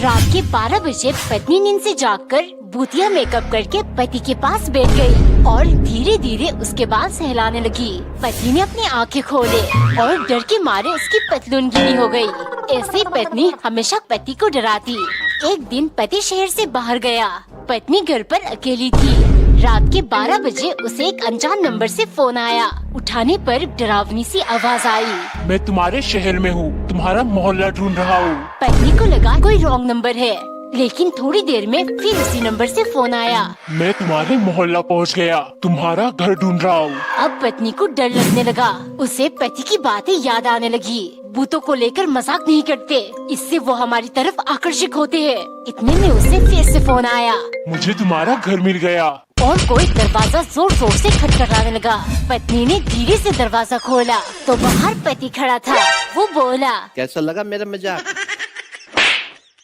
रात के 12 बजे पत्नी नींद से जागकर भूतिया मेकअप करके पति के पास बैठ गई और धीरे धीरे उसके बाल सहलाने लगी। पति ने अपनी आंखें खोले और डर के मारे उसकी पतलून गीली हो गई। ऐसे पत्नी हमेशा पति को डराती। एक दिन पति शहर से बाहर गया, पत्नी घर पर अकेली थी। रात के 12 बजे उसे एक अनजान नंबर से फोन आया। उठाने पर डरावनी सी आवाज आई। मैं तुम्हारे शहर में हूँ, तुम्हारा मोहल्ला ढूंढ रहा हूँ। पत्नी को लगा कोई रॉन्ग नंबर है, लेकिन थोड़ी देर में फिर उसी नंबर से फोन आया। मैं तुम्हारे मोहल्ला पहुँच गया, तुम्हारा घर ढूंढ रहा हूँ। अब पत्नी को डर लगने लगा। उसे पति की बातें याद आने लगी। भूतों को लेकर मजाक नहीं करते, इससे वो हमारी तरफ आकर्षित होते हैं। इतने में उसे फिर से फोन आया। मुझे तुम्हारा घर मिल गया। और कोई दरवाजा जोर जोर से खटखटाने लगा। पत्नी ने धीरे से दरवाजा खोला तो बाहर पति खड़ा था। वो बोला, कैसा लगा मेरा मजाक?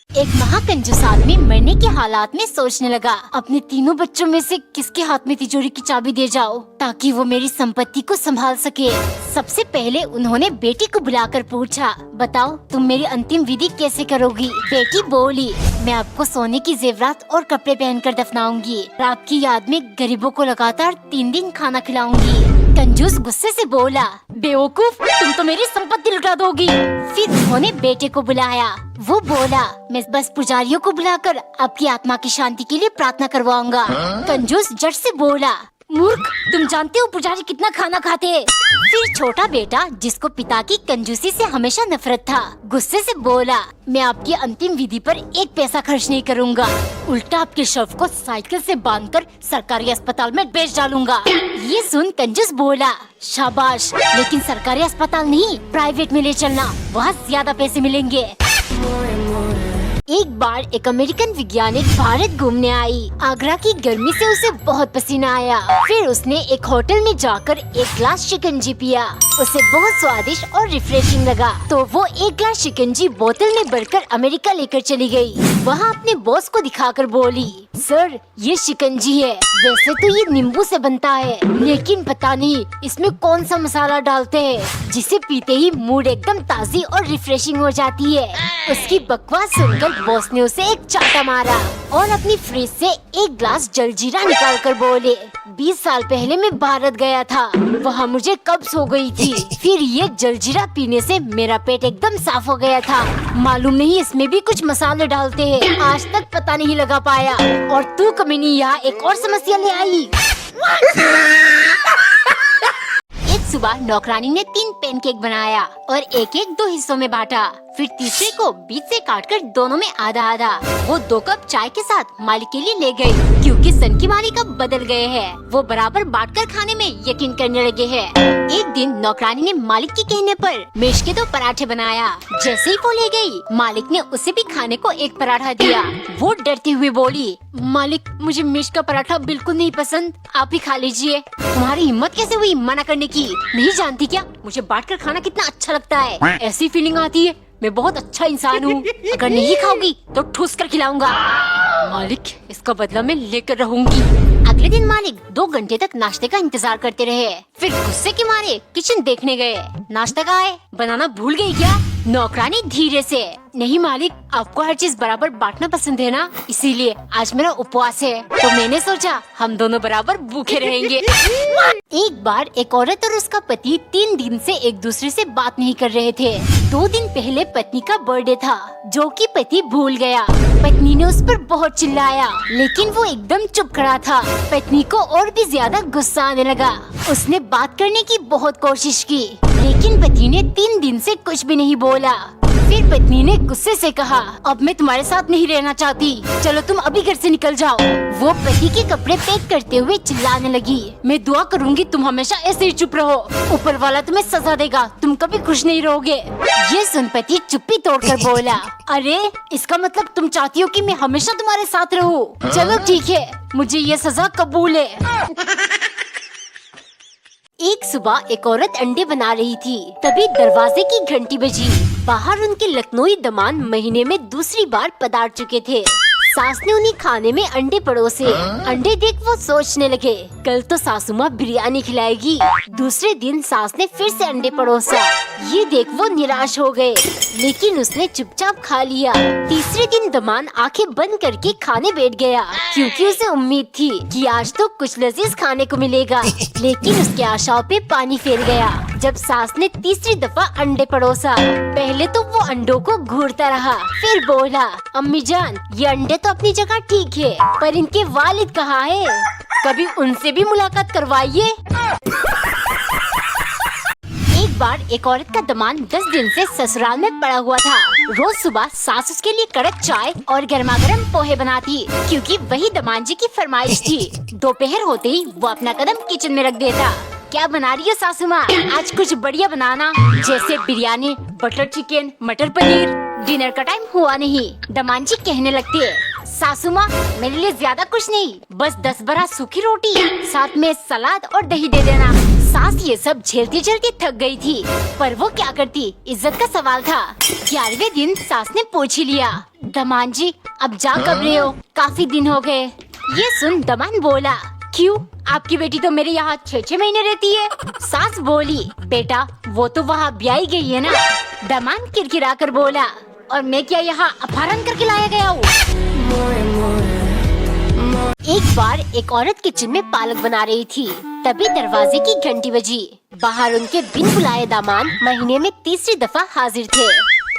एक महाकंजूस आदमी मरने के हालात में सोचने लगा, अपने तीनों बच्चों में से किसके हाथ में तिजोरी की चाबी दे जाओ ताकि वो मेरी संपत्ति को संभाल सके। सबसे पहले उन्होंने बेटी को बुलाकर पूछा, बताओ तुम मेरी अंतिम विधि कैसे करोगी? बेटी बोली, मैं आपको सोने की जेवरात और कपड़े पहनकर दफनाऊंगी। आपकी याद में गरीबों को लगातार 3 दिन खाना खिलाऊंगी। कंजूस गुस्से से बोला, बेवकूफ, तुम तो मेरी संपत्ति लुटा दोगी। फिर उन्होंने बेटे को बुलाया। वो बोला, मैं बस पुजारियों को बुलाकर आपकी आत्मा की शांति के लिए प्रार्थना करवाऊंगा। कंजूस जट से बोला, मूर्ख, तुम जानते हो पुजारी कितना खाना खाते हैं? फिर छोटा बेटा, जिसको पिता की कंजूसी से हमेशा नफरत था, गुस्से से बोला, मैं आपकी अंतिम विधि पर 1 पैसा खर्च नहीं करूंगा। उल्टा आपके शव को साइकिल से बांधकर सरकारी अस्पताल में बेच डालूंगा। ये सुन कंजूस बोला, शाबाश, लेकिन सरकारी अस्पताल नहीं, प्राइवेट में ले चलना, वहाँ ज्यादा पैसे मिलेंगे। एक बार एक अमेरिकन वैज्ञानिक भारत घूमने आई। आगरा की गर्मी से उसे बहुत पसीना आया। फिर उसने एक होटल में जाकर 1 ग्लास शिकंजी पिया। उसे बहुत स्वादिष्ट और रिफ्रेशिंग लगा, तो वो 1 ग्लास शिकंजी बोतल में भरकर अमेरिका लेकर चली गई। वहाँ अपने बॉस को दिखाकर बोली, सर, ये शिकंजी है। वैसे तो ये नींबू से बनता है, लेकिन पता नहीं इसमें कौन सा मसाला डालते हैं, जिसे पीते ही मूड एकदम ताज़ी और रिफ्रेशिंग हो जाती है। उसकी बकवास सुनकर बॉस ने उसे एक चाटा मारा और अपनी फ्रिज से 1 ग्लास जलजीरा निकाल कर बोले, 20 साल पहले मैं भारत गया था, वहाँ मुझे कब्ज हो गई थी। फिर ये जलजीरा पीने से मेरा पेट एकदम साफ हो गया था। मालूम नहीं इसमें भी कुछ मसाले डालते हैं, आज तक पता नहीं लगा पाया। और तू कमीनी यहाँ एक और समस्या ले आई। एक सुबह नौकरानी ने 3 पैनकेक बनाया और एक 2 हिस्सों में बांटा। फिर तीसरे को बीच से काटकर दोनों में आधा आधा वो 2 कप चाय के साथ मालिक के लिए ले गई, क्योंकि सन की मालिक अब बदल गए हैं। वो बराबर बांटकर खाने में यकीन करने लगे हैं। एक दिन नौकरानी ने मालिक के कहने पर मेश के 2 पराठे बनाया। जैसे ही वो ले गई, मालिक ने उसे भी खाने को 1 पराठा दिया। वो डरते हुए बोली, मालिक, मुझे मेश का पराठा बिल्कुल नहीं पसंद, आप ही खा लीजिए। तुम्हारी हिम्मत कैसे हुई मना करने की? नहीं जानती क्या मुझे बांटकर खाना कितना अच्छा लगता है? ऐसी फीलिंग आती है मैं बहुत अच्छा इंसान हूँ। अगर नहीं खाओगी तो ठूस कर खिलाऊंगा। मालिक, इसका बदला मैं लेकर रहूंगी। अगले दिन मालिक 2 घंटे तक नाश्ते का इंतजार करते रहे। फिर गुस्से के मारे किचन देखने गए। नाश्ता कहाँ है? बनाना भूल गई क्या? नौकरानी धीरे से, नहीं मालिक, आपको हर चीज बराबर बांटना पसंद है ना, इसीलिए आज मेरा उपवास है, तो मैंने सोचा हम दोनों बराबर भूखे रहेंगे। एक बार एक औरत और उसका पति 3 दिन से एक दूसरे से बात नहीं कर रहे थे। 2 दिन पहले पत्नी का बर्थडे था, जो कि पति भूल गया। पत्नी ने उस पर बहुत चिल्लाया, लेकिन वो एकदम चुप खड़ा था। पत्नी को और भी ज्यादा गुस्सा आने लगा। उसने बात करने की बहुत कोशिश की, लेकिन पति ने 3 दिन से कुछ भी नहीं बोला। फिर पत्नी ने गुस्से से कहा, अब मैं तुम्हारे साथ नहीं रहना चाहती, चलो तुम अभी घर से निकल जाओ। वो पति के कपड़े पैक करते हुए चिल्लाने लगी, मैं दुआ करूंगी तुम हमेशा ऐसे ही चुप रहो, ऊपर वाला तुम्हें सजा देगा, तुम कभी खुश नहीं रहोगे। ये सुन पति चुप्पी तोड़कर बोला, अरे इसका मतलब तुम चाहती हो कि मैं हमेशा तुम्हारे साथ रहूं? चलो ठीक है, मुझे ये सजा कबूल है। एक सुबह एक औरत अंडे बना रही थी, तभी दरवाजे की घंटी बजी। बाहर उनके लखनऊई दमाद महीने में दूसरी बार पधार चुके थे। सास ने उन्हें खाने में अंडे परोसे। अंडे देख वो सोचने लगे, कल तो सासू माँ बिरयानी खिलाएगी। दूसरे दिन सास ने फिर से अंडे परोसा। ये देख वो निराश हो गए। लेकिन उसने चुपचाप खा लिया। तीसरे दिन दमान आंखें बंद करके खाने बैठ गया, क्योंकि उसे उम्मीद थी कि आज तो कुछ लजीज खाने को मिलेगा। लेकिन उसके आशाओं पे पानी फेर गया जब सास ने तीसरी दफा अंडे परोसा। पहले तो वो अंडों को घूरता रहा, फिर बोला, अम्मी जान, ये अंडे तो अपनी जगह ठीक है, पर इनके वालिद कहाँ है? कभी उनसे भी मुलाकात करवाइए। एक बार एक औरत का दमान 10 दिन से ससुराल में पड़ा हुआ था। रोज सुबह सास उसके लिए कड़क चाय और गर्मा गर्म पोहे बनाती, क्योंकि वही दमान जी की फरमाइश थी। दोपहर होते ही वो अपना कदम किचन में रख देता। क्या बना रही हो सासू माँ? आज कुछ बढ़िया बनाना, जैसे बिरयानी, बटर चिकन, मटर पनीर। डिनर का टाइम हुआ नहीं, दमान जी कहने लगते, सासू माँ मेरे लिए ज्यादा कुछ नहीं, बस 10-12 सूखी रोटी, साथ में सलाद और दही दे देना। सास ये सब झेलते झेलते थक गई थी, पर वो क्या करती, इज्जत का सवाल था। 11वें दिन सास ने पूछ ही लिया, दमान जी अब जा कब रहे हो? काफी दिन हो गए। ये सुन दमान बोला, क्यों, आपकी बेटी तो मेरे यहाँ 6-6 महीने रहती है। सास बोली, बेटा वो तो वहाँ ब्याही गई है ना। दमान किरकिरा कर बोला, और मैं क्या यहाँ अपहरण करके लाया गया हूँ? एक बार एक औरत किचन में पालक बना रही थी, तभी दरवाजे की घंटी बजी। बाहर उनके बिन बुलाए दामाद महीने में तीसरी दफा हाजिर थे।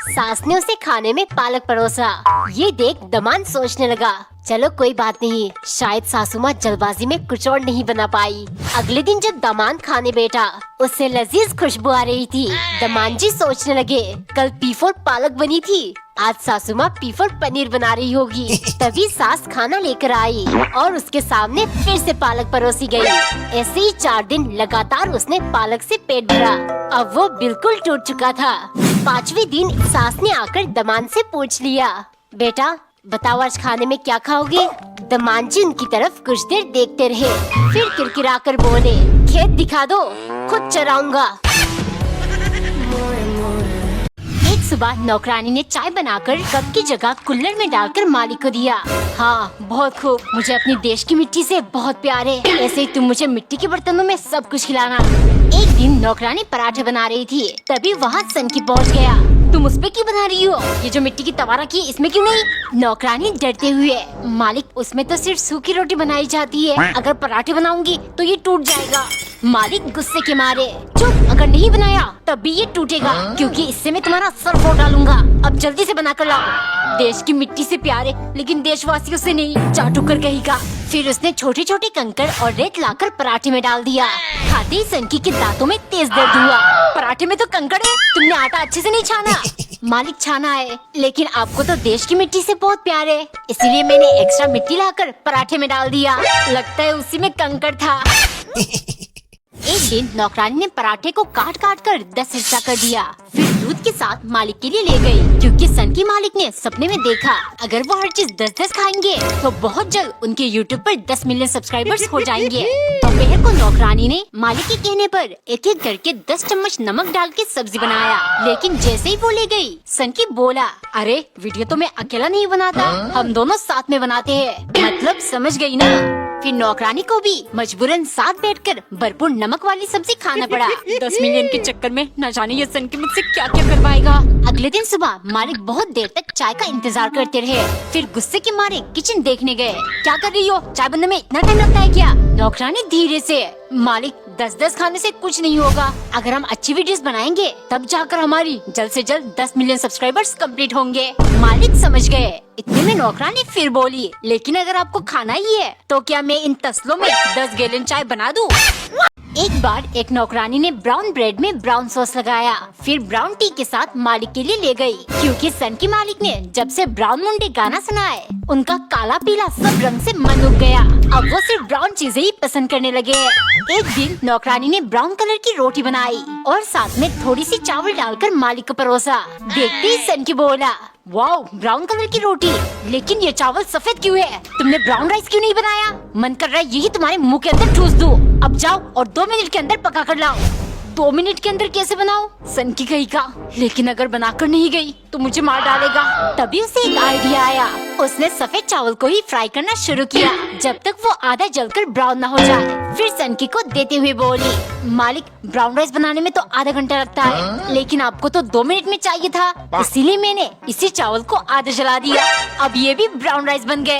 सास ने उसे खाने में पालक परोसा। ये देख दमान सोचने लगा, चलो कोई बात नहीं, शायद सासू माँ जल्दबाजी में कुछ और नहीं बना पाई। अगले दिन जब दमान खाने बैठा, उससे लजीज खुशबू आ रही थी। दमान जी सोचने लगे, कल पी4 पालक बनी थी, आज सासू माँ पी4 पनीर बना रही होगी। तभी सास खाना लेकर आई और उसके सामने फिर से पालक परोसी गई। ऐसे ही 4 दिन लगातार उसने पालक से पेट भरा। अब वो बिल्कुल टूट चुका था। 5वें दिन सास ने आकर दमान से पूछ लिया, बेटा बताओ आज खाने में क्या खाओगे? दमान जी उनकी तरफ कुछ देर देखते रहे, फिर किरकिरा कर बोले, खेत दिखा दो, खुद चराऊंगा। एक सुबह नौकरानी ने चाय बनाकर कप की जगह कुल्हड़ में डालकर मालिक को दिया। हाँ बहुत खूब, मुझे अपनी देश की मिट्टी से बहुत प्यार है, ऐसे ही तुम मुझे मिट्टी के बर्तनों में सब कुछ खिलाना। एक दिन नौकरानी पराठे बना रही थी, तभी वहाँ सनकी पहुँच गया। तुम उस पे क्यों बना रही हो? ये जो मिट्टी की तवा रखी है इसमें क्यों नहीं? नौकरानी डरते हुए, मालिक उसमें तो सिर्फ सूखी रोटी बनाई जाती है, अगर पराठे बनाऊंगी तो ये टूट जाएगा। मालिक गुस्से के मारे, चुप, अगर नहीं बनाया तब भी ये टूटेगा, क्योंकि इससे मैं तुम्हारा सर फोड़ डालूंगा। अब जल्दी से बना कर लाओ। देश की मिट्टी से प्यार है, लेकिन देशवासियों से नहीं, चाटू कर कहेगा। फिर उसने छोटे छोटे कंकड़ और रेत लाकर पराठे में डाल दिया। खाते ही सनकी के दांतों में तेज दर्द हुआ। पराठे में तो कंकड़ है, तुमने आटा अच्छे से नहीं छाना। मालिक छाना है, लेकिन आपको तो देश की मिट्टी से बहुत प्यार है, इसलिए मैंने एक्स्ट्रा मिट्टी लाकर पराठे में डाल दिया। लगता है उसी में कंकड़ था। एक दिन नौकरानी ने पराठे को काट काट कर 10 हिस्सा कर दिया, फिर दूध के साथ मालिक के लिए ले गई, क्योंकि सनकी मालिक ने सपने में देखा अगर वो हर चीज 10-10 खाएंगे तो बहुत जल्द उनके यूट्यूब पर 10 मिलियन सब्सक्राइबर्स हो जाएंगे। दोपहर को नौकरानी ने मालिक के कहने पर एक एक करके 10 चम्मच नमक डाल के सब्जी बनाया, लेकिन जैसे ही वो ले गई, सनकी बोला, अरे वीडियो तो मैं अकेला नहीं बनाता, हम दोनों साथ में बनाते हैं, मतलब समझ गई ना? फिर नौकरानी को भी मजबूरन साथ बैठकर भरपूर नमक वाली सब्जी खाना पड़ा। 10 मिलियन के चक्कर में न जाने ये सनकी मुझसे क्या क्या करवाएगा। अगले दिन सुबह मालिक बहुत देर तक चाय का इंतजार करते रहे, फिर गुस्से के मारे किचन देखने गए। क्या कर रही हो? चाय बनने में इतना टाइम लगता है क्या? नौकरानी धीरे से, मालिक 10-10 खाने से कुछ नहीं होगा, अगर हम अच्छी वीडियोस बनाएंगे तब जाकर हमारी जल्द से जल्द 10 मिलियन सब्सक्राइबर्स कंप्लीट होंगे। मालिक समझ गए। इतने में नौकरानी फिर बोली, लेकिन अगर आपको खाना ही है तो क्या मैं इन तसलों में 10 गैलन चाय बना दूं? एक बार एक नौकरानी ने ब्राउन ब्रेड में ब्राउन सॉस लगाया, फिर ब्राउन टी के साथ मालिक के लिए ले गई, क्योंकि सनकी मालिक ने जब से ब्राउन मुंडे गाना सुना है, उनका काला पीला सब रंग से मन उब गया। अब वो सिर्फ ब्राउन चीजें ही पसंद करने लगे। एक दिन नौकरानी ने ब्राउन कलर की रोटी बनाई और साथ में थोड़ी सी चावल डालकर मालिक को परोसा। देखते ही सनकी बोला, वाओ ब्राउन कलर की रोटी, लेकिन ये चावल सफेद क्यों है? तुमने ब्राउन राइस क्यों नहीं बनाया? मन कर रहा है यही तुम्हारे मुंह के अंदर ठूस दूं। अब जाओ और 2 मिनट के अंदर पका कर लाओ। 2 मिनट के अंदर कैसे बनाओ? सनकी कही का, लेकिन अगर बनाकर नहीं गई तो मुझे मार डालेगा। तभी उसे एक आइडिया आया, उसने सफेद चावल को ही फ्राई करना शुरू किया, जब तक वो आधा जलकर ब्राउन न हो जाए। फिर सनकी को देते हुए बोली, मालिक ब्राउन राइस बनाने में तो आधा घंटा लगता है, लेकिन आपको तो 2 मिनट में चाहिए था, इसीलिए मैंने इसी चावल को आधा जला दिया। अब ये भी ब्राउन राइस बन गए।